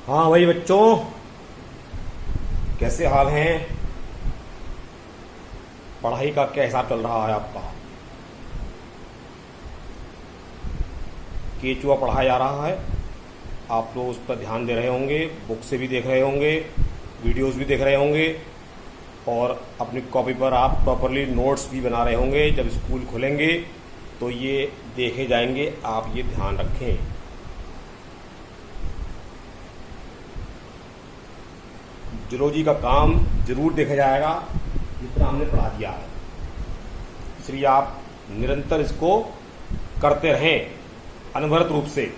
हाँ भाई बच्चों, कैसे हाल हैं? पढ़ाई का क्या हिसाब चल रहा है आपका? केचुआ पढ़ाया जा रहा है, आप लोग उस पर ध्यान दे रहे होंगे, बुक से भी देख रहे होंगे, वीडियोस भी देख रहे होंगे और अपनी कॉपी पर आप प्रॉपरली नोट्स भी बना रहे होंगे। जब स्कूल खुलेंगे तो ये देखे जाएंगे, आप ये ध्यान रखें। जूलॉजी का काम जरूर देखा जाएगा जितना हमने पढ़ा दिया है, इसलिए आप निरंतर इसको करते रहें अनवरत रूप से।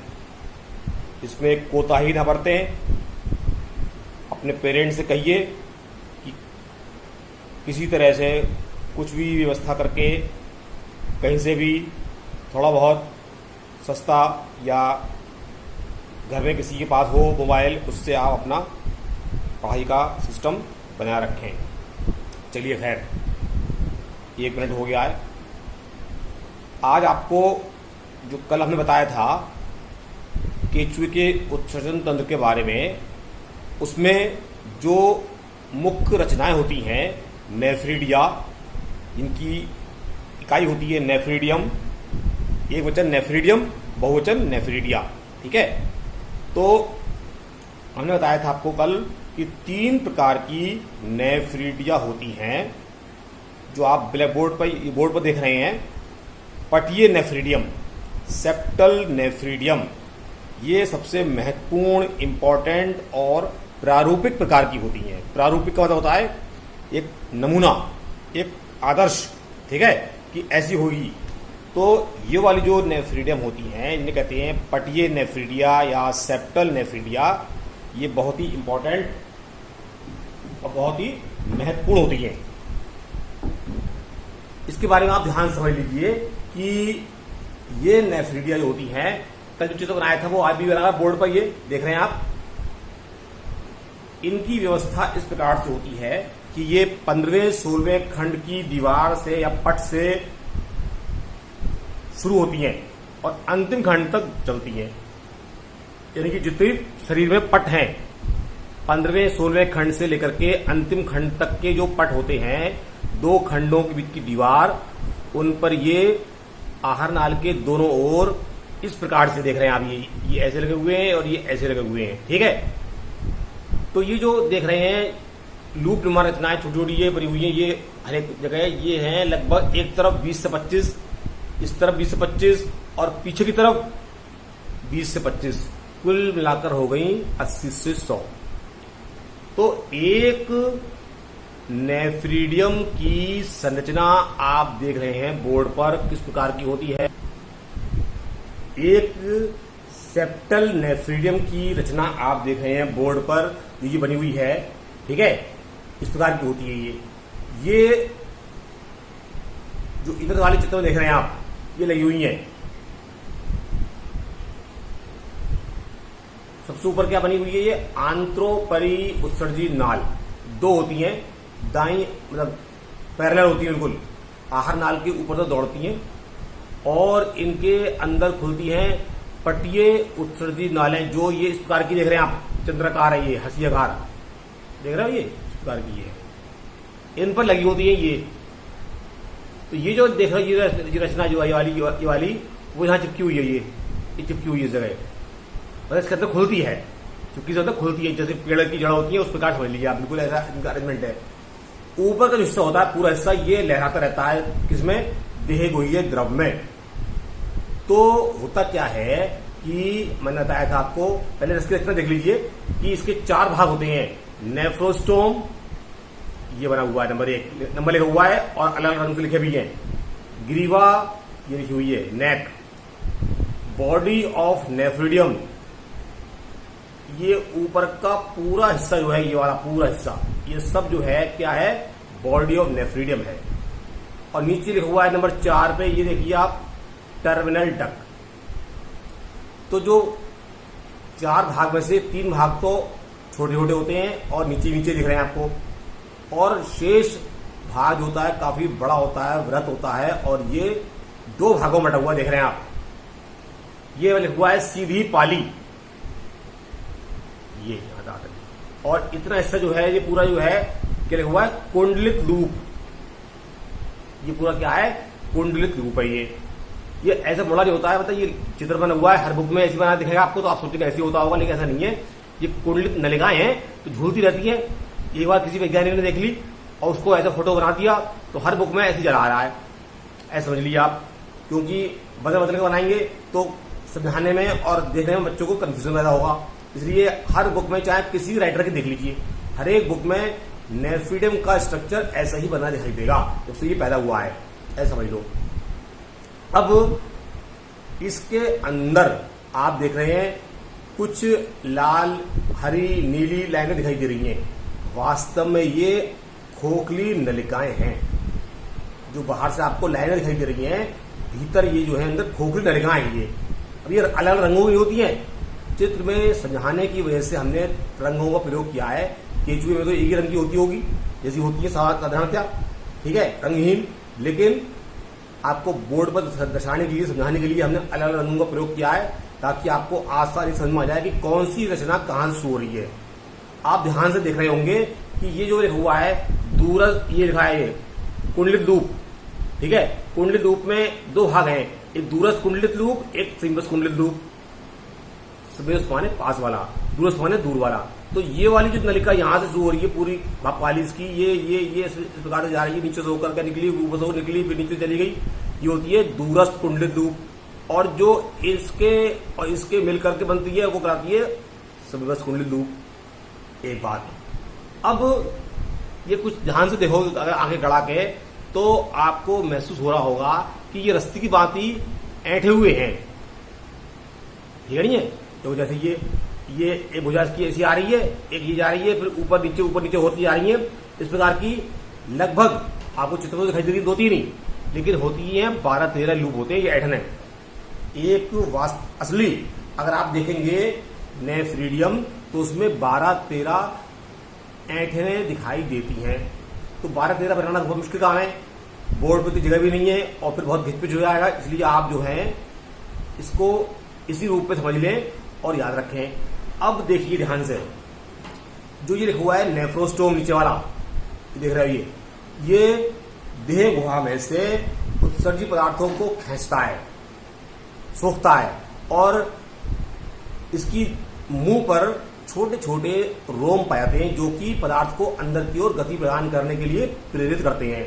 इसमें कोताही ना बरतें। अपने पेरेंट्स से कहिए कि किसी तरह से कुछ भी व्यवस्था करके कहीं से भी थोड़ा बहुत सस्ता या घर में किसी के पास हो मोबाइल, उससे आप अपना पढ़ाई का सिस्टम बनाए रखें। चलिए खैर, 1 मिनट हो गया है। आज आपको जो कल हमने बताया था केचुए के उत्सर्जन तंत्र के बारे में, उसमें जो मुख्य रचनाएं होती हैं नेफ्रिडिया, इनकी इकाई होती है नेफ्रिडियम, एक वचन नेफ्रिडियम, बहुवचन नेफ्रिडिया। ठीक है, तो हमने बताया था आपको कल कि 3 प्रकार की नेफ्रिडिया होती हैं जो आप ब्लैक बोर्ड पर देख रहे हैं। पटीय नेफ्रिडियम, सेप्टल नेफ्रिडियम, ये सबसे महत्वपूर्ण, इंपॉर्टेंट और प्रारूपिक प्रकार की होती हैं। प्रारूपिक का मतलब होता है एक नमूना, एक आदर्श, ठीक है, कि ऐसी होगी। तो ये वाली जो नेफ्रिडियम होती हैं, इन्हें कहते हैं पटीय नेफ्रिडिया या सेप्टल नेफ्रिडिया। ये बहुत ही इंपॉर्टेंट और बहुत ही महत्वपूर्ण होती है। इसके बारे में आप ध्यान समझ लीजिए कि ये नेफ्रिडिया जो होती हैं, कल जो चित्र बनाया था वो आज भी बना बोर्ड पर, ये देख रहे हैं आप। इनकी व्यवस्था इस प्रकार से होती है कि ये 15वें 16वें खंड की दीवार से या पट से शुरू होती हैं और अंतिम खंड तक चलती हैं। यानी कि जितने शरीर में पट हैं, 15वें 16वें खंड से लेकर के अंतिम खंड तक के जो पट होते हैं, 2 खंडों के बीच की दीवार, उन पर ये आहार नाल के दोनों ओर इस प्रकार से देख रहे हैं आप। ये ऐसे लगे हुए हैं और ये ऐसे लगे हुए हैं। ठीक है, तो ये जो देख रहे हैं लूप नुमा रचनाएं छोटी छोटी ये बनी हुई है, ये हर एक जगह ये हैं लगभग एक तरफ 20 से 25, इस तरफ 20 से 25 और पीछे की तरफ 20 से 25, कुल मिलाकर हो गई 80 से 100। तो एक नेफ्रिडियम की संरचना आप देख रहे हैं बोर्ड पर किस प्रकार की होती है। एक सेप्टल नेफ्रिडियम की रचना आप देख रहे हैं बोर्ड पर, ये बनी हुई है। ठीक है, इस प्रकार की होती है ये जो इधर वाले चित्र में देख रहे हैं आप, ये लगी हुई है। सबसे ऊपर क्या बनी हुई है, ये आंत्रोपरी उत्सर्जी नाल 2 होती हैं, दाई मतलब पैरेलल होती है, बिल्कुल आहार नाल के ऊपर तो दौड़ती हैं और इनके अंदर खुलती हैं पटीय उत्सर्जी नालें, जो ये इस प्रकार की देख रहे हैं आप, चंद्राकार है, ये हंसियाकार देख रहे हो, ये इस प्रकार की है, इन पर लगी होती है ये। तो ये जो देख रहे हो ये रचना जो ये वाली वो यहाँ चिपकी हुई है, ये चिपकी हुई है इस जगह, मतलब इसके अंदर खुलती है, चुपकी से अंदर खुलती है, जैसे पेड़ की जड़ होती है उस प्रकार समझ लीजिए आप, बिल्कुल ऐसा इनका अरेंजमेंट है। ऊपर का जो हिस्सा होता है पूरा हिस्सा ये लहराता रहता है, किसमें, देहगोहीय द्रव में। तो होता क्या है कि मैंने बताया था आपको, पहले इसकी रचना देख लीजिए कि इसके 4 भाग होते हैं। नेफ्रोस्टोम ये बना हुआ है, नंबर लिखा हुआ है और अलग अलग रंग से लिखे भी हैं। ग्रीवा ये लिखी हुई है, नेक। बॉडी ऑफ नेफ्रिडियम, ये ऊपर का पूरा हिस्सा जो है, ये वाला पूरा हिस्सा, ये सब जो है क्या है, बॉडी ऑफ नेफ्रिडियम है। और नीचे लिखा हुआ है नंबर 4 पे, ये देखिए आप, टर्मिनल डक्ट। तो जो 4 भाग में से 3 भाग तो छोटे छोटे होते हैं और नीचे नीचे दिख रहे हैं आपको, और शेष भाग जो होता है काफी बड़ा होता है, वृत्त होता है, और ये 2 भागों में बटा हुआ देख रहे हैं आप। ये लिखा हुआ है सीधी पाली, ये यहाँ तक, और इतना हिस्सा जो है ये पूरा जो है क्या लिखा हुआ है, कुंडलित लूप। ये पूरा क्या है, कुंडलित लूप है। ये ऐसा मोड़ा नहीं होता है, मतलब ये चित्र बना हुआ है, हर बुक में ऐसी बना दिखेगा आपको, तो आप सोचेंगे ऐसे होता होगा, लेकिन ऐसा नहीं है। ये कुंडलित नलिकाएं हैं तो झूलती रहती है। एक बार किसी वैज्ञानिक ने देख ली और उसको ऐसा फोटो बना दिया, तो हर बुक में ऐसे जला रहा है, ऐसा समझ लीजिए आप। क्योंकि बदल बदल के बनाएंगे तो समझाने में और देखने में बच्चों को कंफ्यूजन पैदा होगा। इसलिए हर बुक में, चाहे किसी भी राइटर की देख लीजिए, हर एक बुक में नेफिडियम का स्ट्रक्चर ऐसा ही बना दिखाई देगा, उससे ये पैदा हुआ है, ऐसा समझ लो। अब इसके अंदर आप देख रहे हैं कुछ लाल, हरी, नीली लाइनें दिखाई दे रही हैं। वास्तव में ये खोखली नलिकाएं हैं। जो बाहर से आपको लाइनें दिखाई दे रही हैं, भीतर ये जो है अंदर खोखली नलिकाएं हैं। ये अब ये अलग अलग रंगों की होती हैं। चित्र में समझाने की वजह से हमने रंगों का प्रयोग किया है। केचुए में तो एक ही रंग की होती होगी, जैसी होती है साधारणतया, ठीक है, रंगहीन। लेकिन आपको बोर्ड पर दर्शाने के लिए, समझाने के लिए हमने अलग अलग रंगों का प्रयोग किया है, ताकि आपको आसानी समझ में आ जाए कि कौन सी रचना कहां से शुरू हो रही है। आप ध्यान से देख रहे होंगे कि ये जो लिखा हुआ है दूरस्थ, ये लिखा है ये कुंडलित लूप, ठीक है। कुंडलित लूप में दो भाग हैं, एक दूरस्थ कुंडलित लूप, एक समीपस्थ कुंडलित लूप। समीपस्थ माने पास वाला, दूरस्थ माने दूर वाला। तो ये वाली जो नलिका यहाँ से शुरू हो रही है पूरी भाप वाली इसकी, ये इस प्रकार से जा रही है, नीचे से होकर के निकली, ऊपर से होकर निकली, फिर नीचे चली गई, ये होती है दूरस्थ कुंडलित लूप। और जो इसके और इसके मिल करके बनती है वो कराती है समीपस्थ कुंडलित लूप। एक बात, अब ये कुछ ध्यान से देखो, अगर आगे गड़ा के, तो आपको महसूस हो रहा होगा कि ये रस्सी की भांति ऐंठे हुए हैं, ठीक नहीं है। तो जैसे ये एक भुजा की ऐसी आ रही है, एक ये जा रही है, फिर ऊपर नीचे होती जा रही है। इस प्रकार की लगभग आपको चित्र में दिखाई दे रही, 2-3 नहीं, लेकिन होती है 12-13 लूप होते हैं ये ऐंठने। एक असली अगर आप देखेंगे नेफ्रिडियम, तो उसमें 12-13 ऐंठने दिखाई देती हैं। तो 12-13 बनाना बहुत मुश्किल काम है, बोर्ड पर तो जगह भी नहीं है और फिर बहुत घिचपिच हो जाएगा। इसलिए आप जो है इसको इसी रूप में समझ लें और याद रखें। अब देखिए ध्यान से, जो ये लिखा हुआ है नेफ्रोस्टोम नीचे वाला, देख रहे हो, ये देह गुहा में से उत्सर्जी पदार्थों को खींचता है, सोखता है, और इसकी मुंह पर छोटे छोटे रोम पाए जाते हैं, जो कि पदार्थ को अंदर की ओर गति प्रदान करने के लिए प्रेरित करते हैं।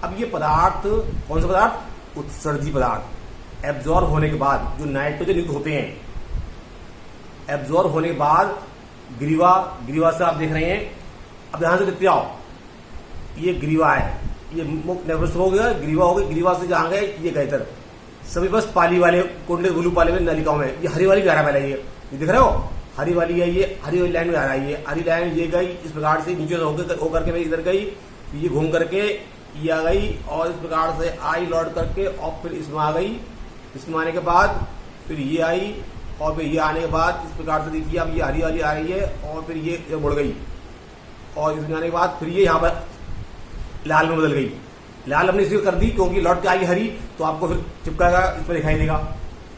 अब ये पदार्थ कौन सा पदार्थ, उत्सर्जी पदार्थ, एब्जॉर्ब होने के बाद जो नाइट्रोजन युक्त होते हैं, एब्जॉर्ब होने के बाद ग्रीवा से आप देख रहे हैं। अब ध्यान से देखते आओ, ये ग्रीवा है, ये नेफ्रोस्टोम हो गया, ग्रीवा हो गई, ग्रीवा से जहां गए ये गए इधर समीपस्थ पाली वाले कुंडलित लूप वाले में नलिकाओं में, ये हरी वाली जा रहा है पहले, ये दिख रहे हो, हरी वाली है, ये हरी वाली लाइन में आ रहा है, ये हरी लाइन ये गई इस प्रकार से नीचे से होकर के इधर गई, ये घूम करके ये आ गई और इस प्रकार से आई लौट करके और फिर इसमें आ गई। इसमें आने के बाद फिर ये आई और फिर ये आने के बाद इस प्रकार से देखिए अब ये हरी वाली आ रही है और फिर ये मुड़ गई और इसमें आने के बाद फिर ये यहाँ पर लाल में बदल गई। लाल हमने इसलिए कर दी क्योंकि लौट के आई हरी, तो आपको फिर चिपकाएगा, इस पर दिखाई देगा।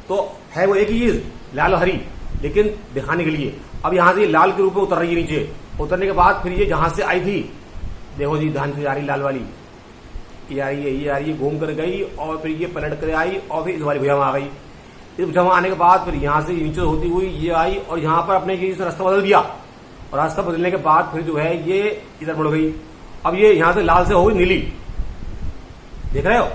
तो है वो एक ही चीज, लाल और हरी, लेकिन दिखाने के लिए। अब यहां से लाल के रूप में उतर रही है नीचे, उतरने के बाद फिर ये जहां से आई थी, देखो जी ध्यान से आ रही लाल वाली, ये आ रही है, ये आ रही है, घूम कर गई और फिर ये पलट कर आई और फिर इस वाली भुजा में आ गई। इस भुजा में आने के बाद फिर यहां से नीचे होती हुई ये आई और यहां पर अपने रास्ता बदल दिया और रास्ता बदलने के बाद फिर जो है ये इधर मुड़ गई। अब ये यहां से लाल से हो गई नीली, देख रहे हो,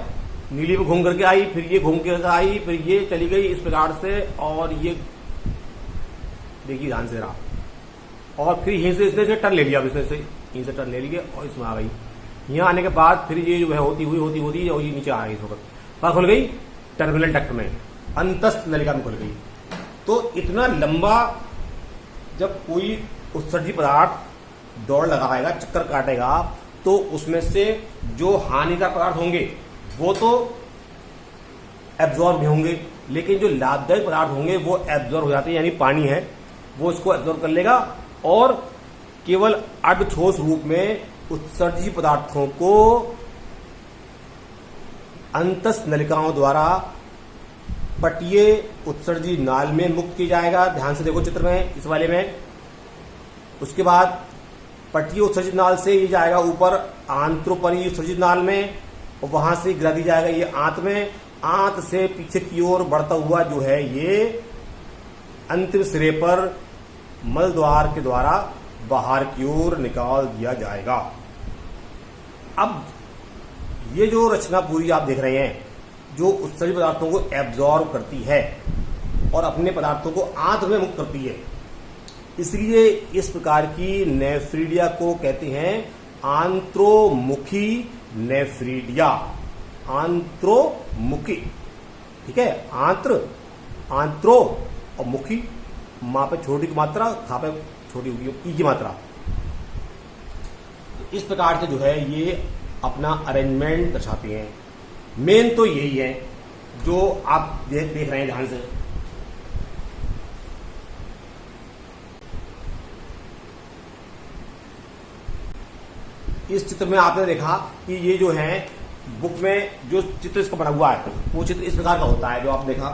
नीली में घूम करके आई, फिर ये घूम कर आई, फिर ये चली गई इस प्रकार से और ये देखिए ध्यान से रहा और फिर यहीं से इसने टर्न ले लिया, इसने से यहीं से टर्न ले लिया और इसमें आ गई। यहाँ आने के बाद फिर ये जो है होती हुई और ये नीचे आ गई, इस वक्त कहाँ खुल गई, टर्मिनल डक्ट में, अंतस्थ नलिका में खुल गई। तो इतना लंबा जब कोई उत्सर्जी पदार्थ दौड़ लगाएगा, चक्कर काटेगा, तो उसमें से जो हानिकारक पदार्थ होंगे वो तो एब्जॉर्ब नहीं होंगे, लेकिन जो लाभदायक पदार्थ होंगे वो एब्जॉर्ब हो जाते हैं, यानी पानी है वो इसको एब्जॉर्ब कर लेगा और केवल अर्धठोस रूप में उत्सर्जी पदार्थों को अंतस्थ नलिकाओं द्वारा पटीय उत्सर्जी नाल में मुक्त किया जाएगा। ध्यान से देखो चित्र में, इस वाले में उसके बाद पट्टी उत्सर्जित नाल से ये जाएगा ऊपर आंत्रोपरी उत्सर्जित नाल में, और वहां से गिरा दी जाएगा ये आंत में। आंत से पीछे की ओर बढ़ता हुआ जो है ये अंतिम सिरे पर मल द्वार के द्वारा बाहर की ओर निकाल दिया जाएगा। अब ये जो रचना पूरी आप देख रहे हैं, जो उत्सर्जित पदार्थों को एब्जॉर्ब करती है और अपने पदार्थों को आंत में मुक्त करती है, इसलिए इस प्रकार की नेफ्रीडिया को कहते हैं आंत्रोमुखी नेफ्रीडिया। आंत्रोमुखी, ठीक है। आंत्रो और मुखी, मां पे छोटी की मात्रा, खा पे छोटी होगी ई की मात्रा। तो इस प्रकार से जो है ये अपना अरेंजमेंट दर्शाते हैं। मेन तो यही है जो आप देख रहे हैं ध्यान से। इस चित्र में आपने देखा कि ये जो है बुक में जो चित्र इसका बना हुआ है वो चित्र इस प्रकार का होता है। जो आप देखा,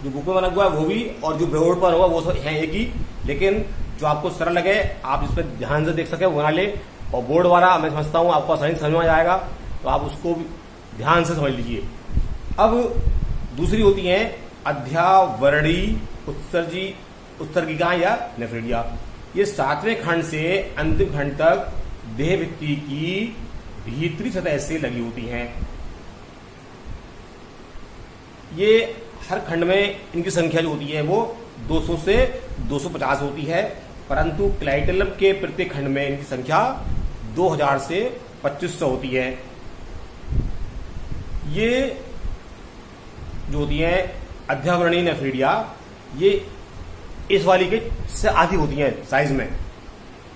जो बुक में बना हुआ है वो भी, और जो बोर्ड पर हुआ वो सब है एक ही, लेकिन जो आपको सरल लगे आप इस पर ध्यान से देख सके वो बना ले। और बोर्ड वाला मैं समझता हूँ आपको आसानी समझ में जाएगा, तो आप उसको भी ध्यान से समझ लीजिए। अब दूसरी होती है अध्यावरणी उत्सर्गिका या नेफ्रीडिया। ये 7वें खंड से अंतिम खंड तक देह भित्ति की भीतरी सतह से लगी होती हैं। ये हर खंड में इनकी संख्या जो होती है वो 200 से 250 होती है, परंतु क्लाइटेलम के प्रत्येक खंड में इनकी संख्या 2000 से 2500 होती है। ये जो होती है अध्यावरणी नेफ्रीडिया, ये इस वाली के से आधी होती है साइज में,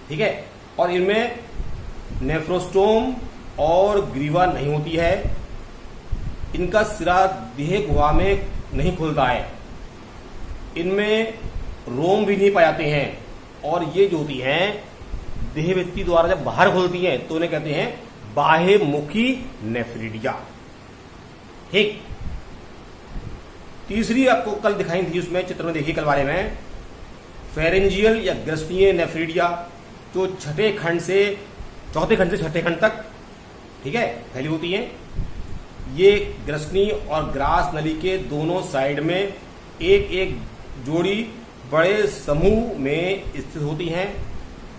ठीक है। और इनमें नेफ्रोस्टोम और ग्रीवा नहीं होती है। इनका सिरा देह गुहा में नहीं खुलता है। इनमें रोम भी नहीं पाए जाते हैं, और ये जो होती हैं देह भित्ति द्वारा जब बाहर खुलती हैं तो उन्हें कहते हैं बाह्यमुखी नेफ्रीडिया, ठीक। तीसरी आपको कल दिखाई थी, उसमें चित्र में देखिए कल वाले में, फेरेंजियल या ग्रसनीय नेफ्रीडिया, जो छठे खंड से चौथे खंड से छठे खंड तक, ठीक है, फैली होती है। ये ग्रसनी और ग्रास नली के दोनों साइड में एक एक जोड़ी बड़े समूह में स्थित होती हैं।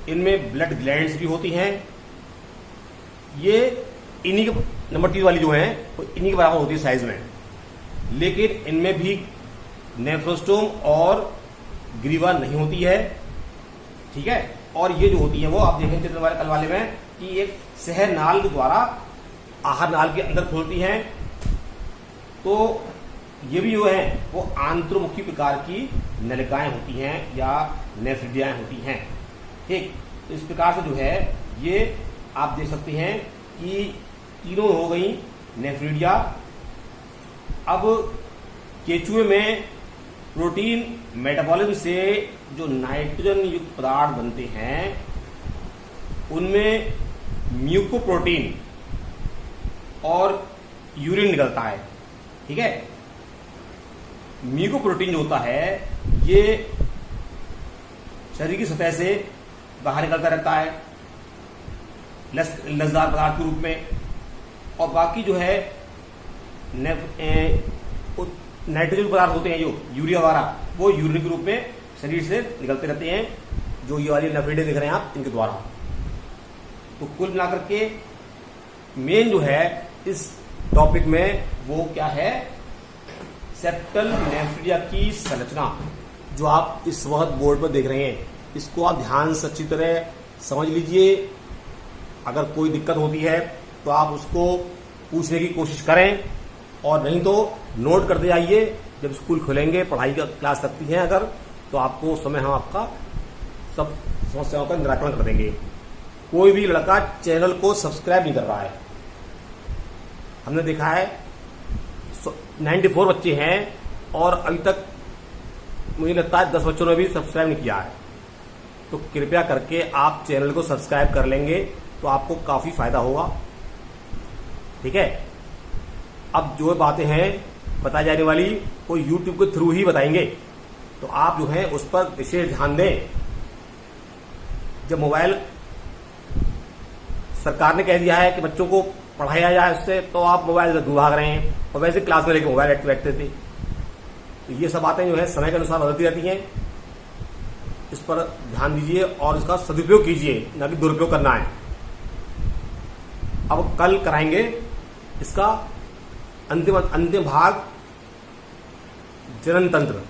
इनमें ब्लड ग्लैंड्स भी होती हैं। ये इन्हीं के नंबर 3 वाली जो है वो इन्हीं के बराबर होती है साइज में, लेकिन इनमें भी नेफ्रोस्टोम और ग्रीवा नहीं होती है, ठीक है। और ये जो होती है वो आप देखें चित्र वाले कल वाले में कि एक सहर नाल के द्वारा आहार नाल के अंदर खुलती हैं। तो ये भी जो है वो आंतरमुखी प्रकार की नलिकाएं होती हैं या नेफ्रीडियाएं होती हैं, ठीक। तो इस प्रकार से जो है ये आप देख सकते हैं कि तीनों हो गई नेफ्रीडिया। अब केचुए में प्रोटीन मेटाबॉलिज्म से जो नाइट्रोजन युक्त पदार्थ बनते हैं उनमें म्यूकोप्रोटीन और यूरिन निकलता है, ठीक है। म्यूकोप्रोटीन जो होता है ये शरीर की सतह से बाहर निकलता रहता है लसदार पदार्थ के रूप में, और बाकी जो है नाइट्रोजन पदार्थ होते हैं जो यूरिया वगैरह, वो यूरिन के रूप में शरीर से निकलते रहते हैं, जो ये वाली नेफ्रीडिया देख रहे हैं आप इनके द्वारा। तो कुल मिलाकर के मेन जो है इस टॉपिक में वो क्या है, सेप्टल नेफ्रीडिया की संरचना, जो आप इस वक्त बोर्ड पर देख रहे हैं, इसको आप ध्यान से अच्छी तरह समझ लीजिए। अगर कोई दिक्कत होती है तो आप उसको पूछने की कोशिश करें, और नहीं तो नोट करते जाइए। जब स्कूल खुलेंगे, पढ़ाई का क्लास लगती है अगर, तो आपको उस समय हम आपका सब समस्याओं का निराकरण कर देंगे। कोई भी लड़का चैनल को सब्सक्राइब नहीं कर रहा है, हमने देखा है 94 बच्चे हैं और अभी तक मुझे लगता है 10 बच्चों ने भी सब्सक्राइब नहीं किया है। तो कृपया करके आप चैनल को सब्सक्राइब कर लेंगे तो आपको काफी फायदा होगा, ठीक है। अब जो बातें हैं बताई जाने वाली वो YouTube के थ्रू ही बताएंगे, तो आप जो है उस पर विशेष ध्यान दें। जब मोबाइल सरकार ने कह दिया है कि बच्चों को पढ़ाया जाए उससे, तो आप मोबाइल से दूर भाग रहे हैं और वैसे क्लास में लेकर मोबाइल बैठते थे। तो ये सब बातें जो है समय के अनुसार बदलती रहती हैं, इस पर ध्यान दीजिए और इसका सदुपयोग कीजिए, ना कि दुरुपयोग करना है। अब कल कराएंगे इसका अंतिम भाग जनन तंत्र।